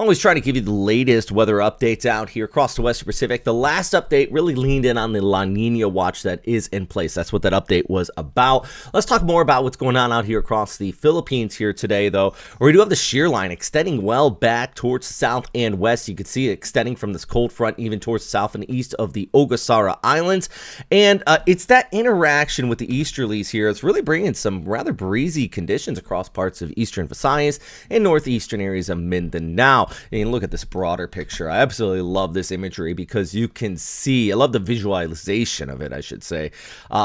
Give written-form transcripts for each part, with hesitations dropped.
always trying to give you the latest weather updates out here across the Western Pacific. The last update really leaned in on the La Nina watch that is in place. That's what that update was about. Let's talk more about what's going on out here across the Philippines here today, though, where we do have the shear line extending well back towards the south and west. You can see it extending from this cold front even towards the south and east of the Ogasawara Islands. And it's that interaction with the easterlies here. It's really bringing some rather breezy conditions across parts of eastern Visayas and northeastern areas of Mindanao. And look at this broader picture. I absolutely love this imagery because you can see, I love the visualization of it, I should say.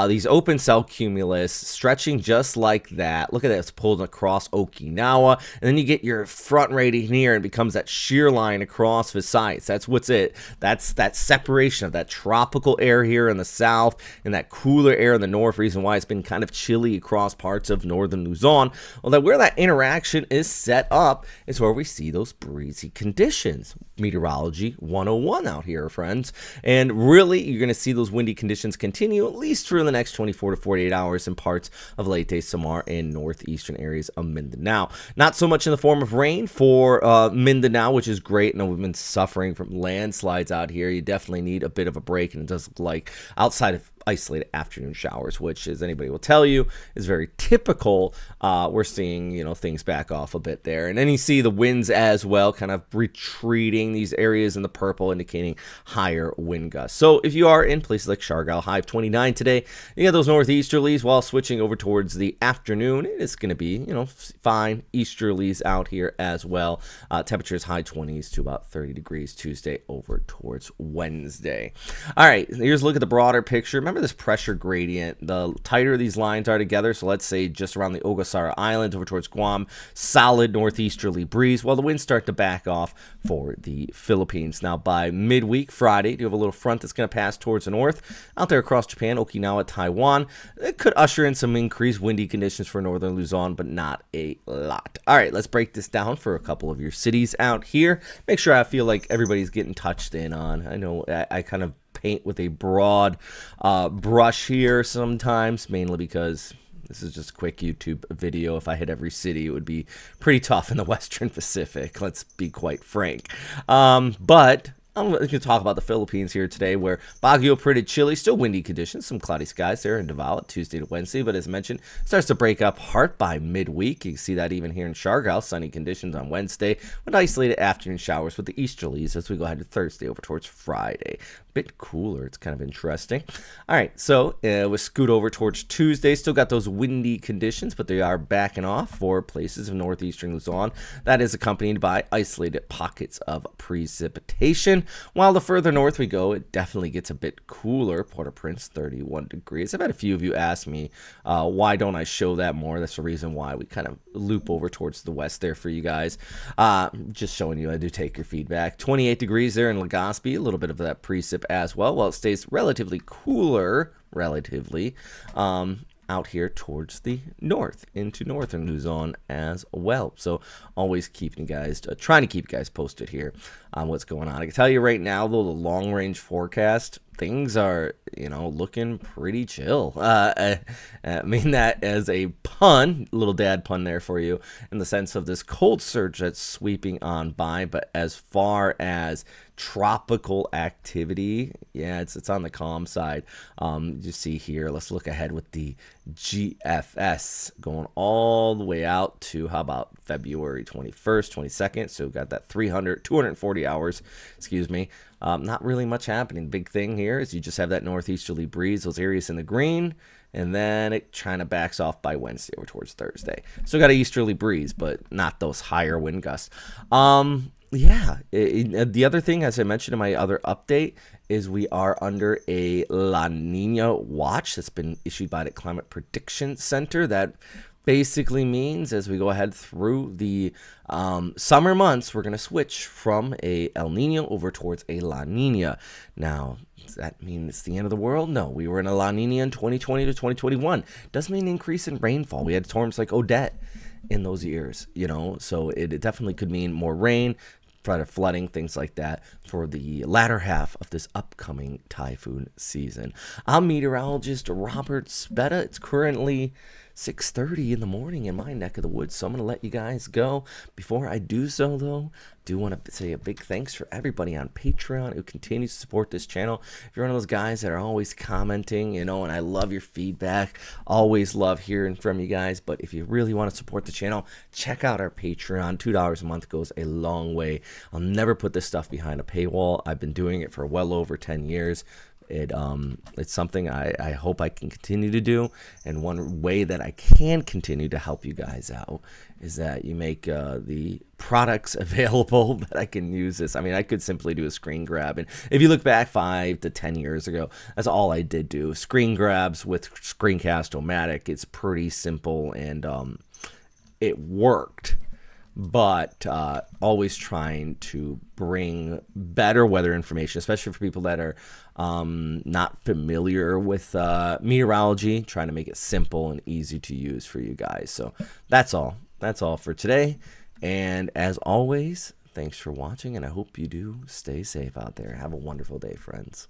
These open cell cumulus stretching just like that. Look at that, it's pulled across Okinawa, and then you get your front right here and it becomes that shear line across Visayas. That's what's it. That's that separation of that tropical air here in the south and that cooler air in the north. Reason why it's been kind of chilly across parts of northern Luzon. Well, that where that interaction is set up is where we see those breezy conditions. Meteorology 101 out here, friends. And really, you're going to see those windy conditions continue at least through the next 24 to 48 hours in parts of Leyte, Samar, and northeastern areas of Mindanao. Not so much in the form of rain for Mindanao, which is great. I know we've been suffering from landslides out here. You definitely need a bit of a break, and it does look like outside of isolated afternoon showers, which, as anybody will tell you, is very typical. We're seeing, things back off a bit there. And then you see the winds as well kind of retreating, these areas in the purple indicating higher wind gusts. So if you are in places like Siargao, high of 29 today, you get those northeasterlies while switching over towards the afternoon. It's going to be, fine easterlies out here as well. Temperatures high 20s to about 30 degrees Tuesday over towards Wednesday. All right, here's a look at the broader picture. Remember this pressure gradient, the tighter these lines are together, so let's say just around the Ogasawara Islands over towards Guam, solid northeasterly breeze while the winds start to back off for the Philippines. Now by midweek Friday, you have a little front that's going to pass towards the north out there across Japan, Okinawa, Taiwan. It could usher in some increased windy conditions for northern Luzon, but not a lot. All right, let's break this down for a couple of your cities out here. Make sure I feel like everybody's getting touched in on. I know I kind of paint with a broad brush here sometimes, mainly because this is just a quick YouTube video. If I hit every city, it would be pretty tough in the Western Pacific. Let's be quite frank. But I'm going to talk about the Philippines here today, where Baguio, pretty chilly, still windy conditions, some cloudy skies there in Davao Tuesday to Wednesday, but as mentioned, starts to break up hard by midweek. You can see that even here in Siargao, sunny conditions on Wednesday with isolated afternoon showers with the easterlies as we go ahead to Thursday over towards Friday. Bit cooler. It's kind of interesting. All right, so we scoot over towards Tuesday. Still got those windy conditions, but they are backing off for places of northeastern Luzon. That is accompanied by isolated pockets of precipitation. While the further north we go, it definitely gets a bit cooler. Port-au-Prince, 31 degrees. I've had a few of you ask me, why don't I show that more? That's the reason why we kind of loop over towards the west there for you guys. Just showing you, I do take your feedback. 28 degrees there in Legazpi, a little bit of that precip as well, while it stays relatively cooler, out here towards the north into northern Luzon as well. So always keeping you guys, trying to keep you guys posted here on what's going on. I can tell you right now, though, the long range forecast, things are, looking pretty chill. I mean that as a pun, little dad pun there for you, in the sense of this cold surge that's sweeping on by. But as far as tropical activity, yeah, it's on the calm side. You see here, let's look ahead with the GFS going all the way out to, how about February 21st, 22nd. So we've got that 240 hours, not really much happening. Big thing here is you just have that northeasterly breeze, those areas in the green, and then it kind of backs off by Wednesday over towards Thursday. Still got an easterly breeze, but not those higher wind gusts. The other thing, as I mentioned in my other update, is we are under a La Nina watch that's been issued by the Climate Prediction Center. That basically means as we go ahead through the summer months, we're going to switch from a El Nino over towards a La Nina. Now, does that mean it's the end of the world? No, we were in a La Nina in 2020 to 2021. Doesn't mean an increase in rainfall. We had storms like Odette in those years, so it definitely could mean more rain, flooding, things like that for the latter half of this upcoming typhoon season. I'm meteorologist Robert Speta. It's currently 6:30 in the morning in my neck of the woods. So I'm going to let you guys go. Before I do so, though, do want to say a big thanks for everybody on Patreon who continues to support this channel. If you're one of those guys that are always commenting, and I love your feedback, always love hearing from you guys. But if you really want to support the channel, check out our Patreon. $2 a month goes a long way. I'll never put this stuff behind a paywall. I've been doing it for well over 10 years. It's something I hope I can continue to do, and one way that I can continue to help you guys out is that you make the products available that I can use this. I mean, I could simply do a screen grab, and if you look back 5 to 10 years ago, that's all I did do. Screen grabs with Screencast-O-Matic. It's pretty simple, and it worked. But always trying to bring better weather information, especially for people that are not familiar with meteorology, trying to make it simple and easy to use for you guys. So that's all. That's all for today. And as always, thanks for watching, and I hope you do stay safe out there. Have a wonderful day, friends.